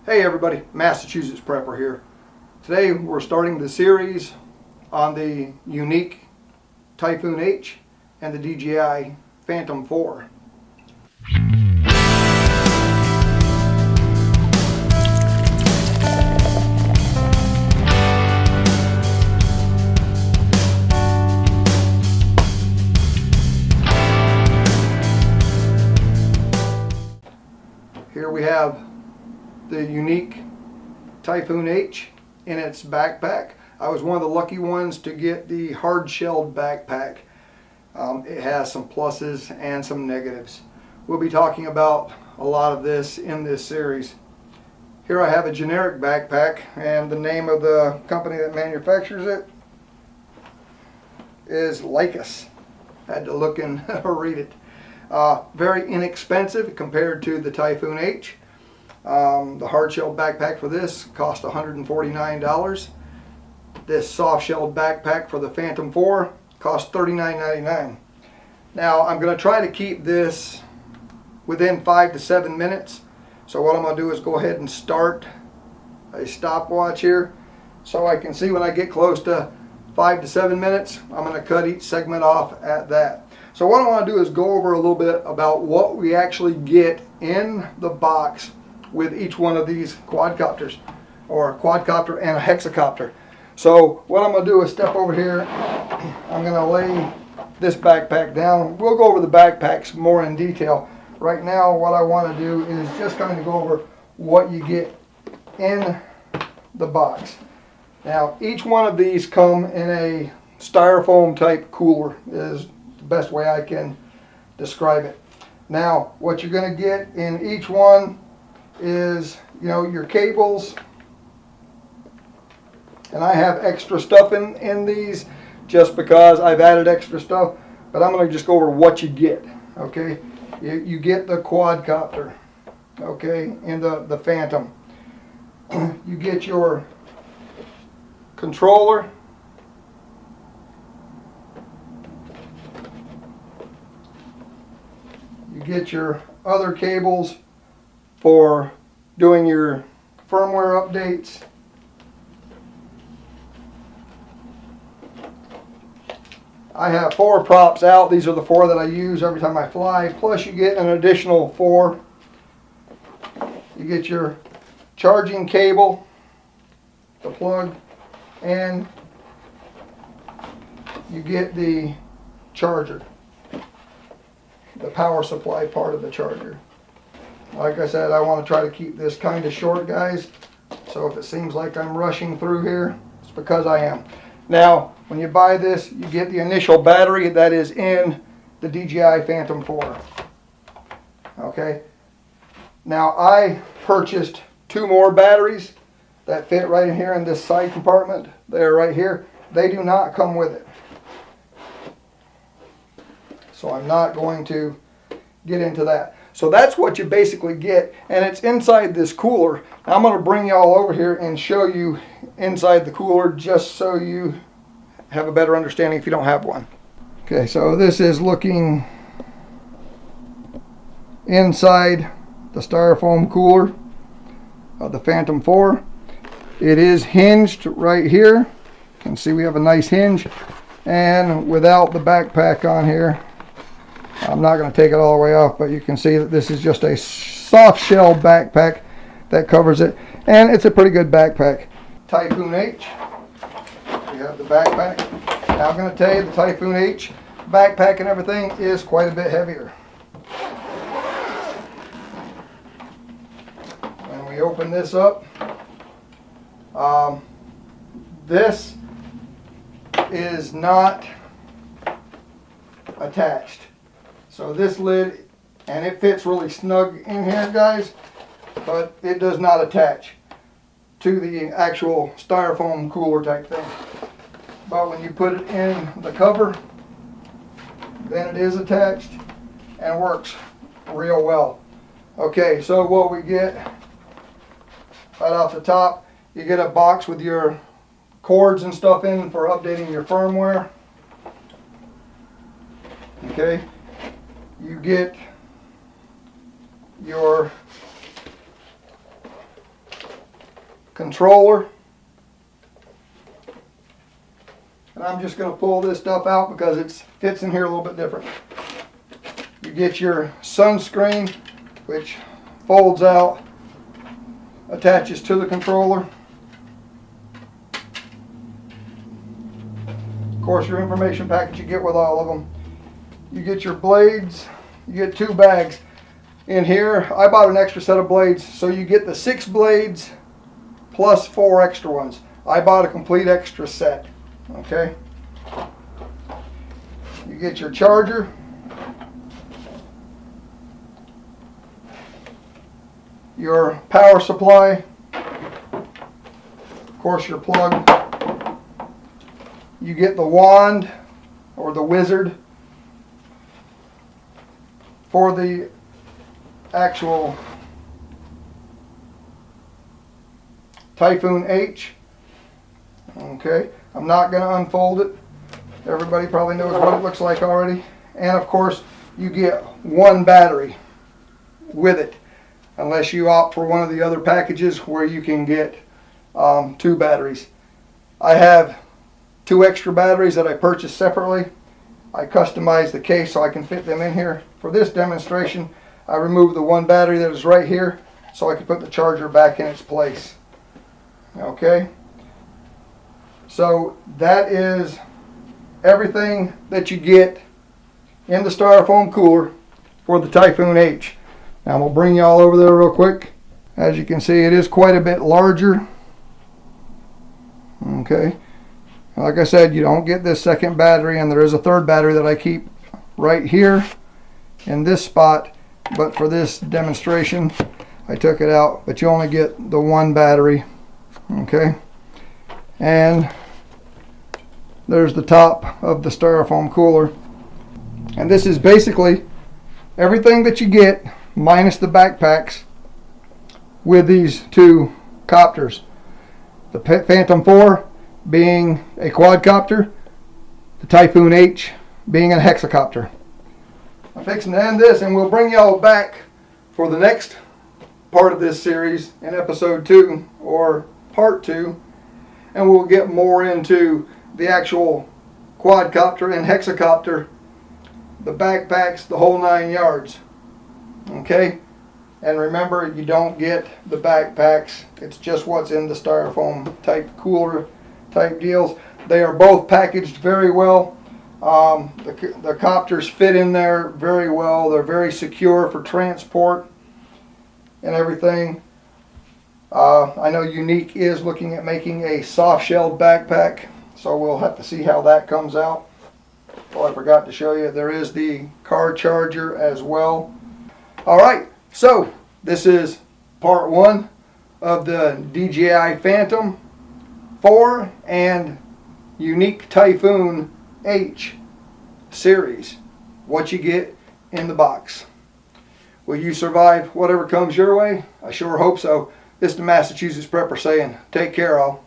Hey everybody, Massachusetts Prepper here. Today we're starting the series on the Yuneec Typhoon H and the DJI Phantom 4. Here we have the Yuneec Typhoon H in its backpack. I was one of the lucky ones to get the hard-shelled backpack. It has some pluses and some negatives. We'll be talking about a lot of this in this series. Here I have a generic backpack, and the name of the company that manufactures it is Lycus. Had to look and read it. Very inexpensive compared to the Typhoon H. The hard-shelled backpack for this cost $149. This soft-shelled backpack for the Phantom 4 cost $39.99. Now I'm going to try to keep this within 5 to 7 minutes. So what I'm going to do is go ahead and start a stopwatch here so I can see when I get close to 5 to 7 minutes. I'm going to cut each segment off at that. So what I want to do is go over a little bit about what we actually get in the box with each one of these quadcopters, or a quadcopter and a hexacopter. So what I'm going to do is step over here. I'm going to lay this backpack down. We'll go over the backpacks more in detail. Right now what I want to do is just kind of go over what you get in the box. Now each one of these come in a styrofoam type cooler is the best way I can describe it. Now what you're going to get in each one is, your cables, and I have extra stuff in these just because I've added extra stuff, but I'm going to just go over what you get. Okay, you get the quadcopter, okay, in the Phantom. You get your controller, you get your other cables for doing your firmware updates. I have 4 props out. These are the 4 that I use every time I fly. Plus you get an additional 4. You get your charging cable, the plug, and you get the charger, the power supply part of the charger. Like I said, I want to try to keep this kind of short, guys. So if it seems like I'm rushing through here, it's because I am. Now, when you buy this, you get the initial battery that is in the DJI Phantom 4. Okay. Now, I purchased 2 more batteries that fit right in here in this side compartment. They're right here. They do not come with it. So I'm not going to get into that. So that's what you basically get, and it's inside this cooler. Now I'm going to bring y'all over here and show you inside the cooler just so you have a better understanding if you don't have one. Okay, so this is looking inside the styrofoam cooler of the Phantom 4. It is hinged right here. You can see we have a nice hinge, and without the backpack on here, I'm not going to take it all the way off, but you can see that this is just a soft shell backpack that covers it, and it's a pretty good backpack. Typhoon H, we have the backpack. Now I'm going to tell you the Typhoon H backpack and everything is quite a bit heavier. When we open this up, this is not attached. So this lid, and it fits really snug in here, guys, but it does not attach to the actual styrofoam cooler type thing. But when you put it in the cover, then it is attached and works real well. Okay, so what we get right off the top, you get a box with your cords and stuff in for updating your firmware. Okay. You get your controller. And I'm just going to pull this stuff out because it fits in here a little bit different. You get your sunscreen, which folds out, attaches to the controller. Of course, your information package you get with all of them. You get your blades. You get 2 bags. In here, I bought an extra set of blades, so you get the 6 blades plus 4 extra ones. I bought a complete extra set. Okay. You get your charger. Your power supply. Of course, your plug. You get the wand or the wizard for the actual Typhoon H. Okay, I'm not going to unfold it. Everybody probably knows what it looks like already. And of course, you get 1 battery with it, unless you opt for one of the other packages where you can get 2 batteries. I have 2 extra batteries that I purchased separately. I customized the case so I can fit them in here. For this demonstration, I removed the 1 battery that is right here so I could put the charger back in its place. Okay, so that is everything that you get in the styrofoam cooler for the Typhoon H. Now we'll bring y'all over there real quick. As you can see, it is quite a bit larger. Okay, like I said, you don't get this second battery, and there is a 3rd battery that I keep right here in this spot, but for this demonstration I took it out. But you only get the 1 battery. Okay, and there's the top of the styrofoam cooler, and this is basically everything that you get minus the backpacks with these 2 copters. The Phantom 4 being a quadcopter, the Typhoon H being a hexacopter. I'm fixing to end this, and we'll bring y'all back for the next part of this series in episode 2 or part 2, and we'll get more into the actual quadcopter and hexacopter, the backpacks, the whole 9 yards. Okay, and remember, you don't get the backpacks. It's just what's in the styrofoam type cooler type deals. They are both packaged very well. The copters fit in there very well. They're very secure for transport and everything. I know Yuneec is looking at making a soft-shelled backpack, so we'll have to see how that comes out. Oh, I forgot to show you, there is the car charger as well. Alright, so this is part 1 of the DJI Phantom 4 and Yuneec Typhoon H series. What you get in the box. Will you survive whatever comes your way? I sure hope so. This is the Massachusetts Prepper saying, take care all.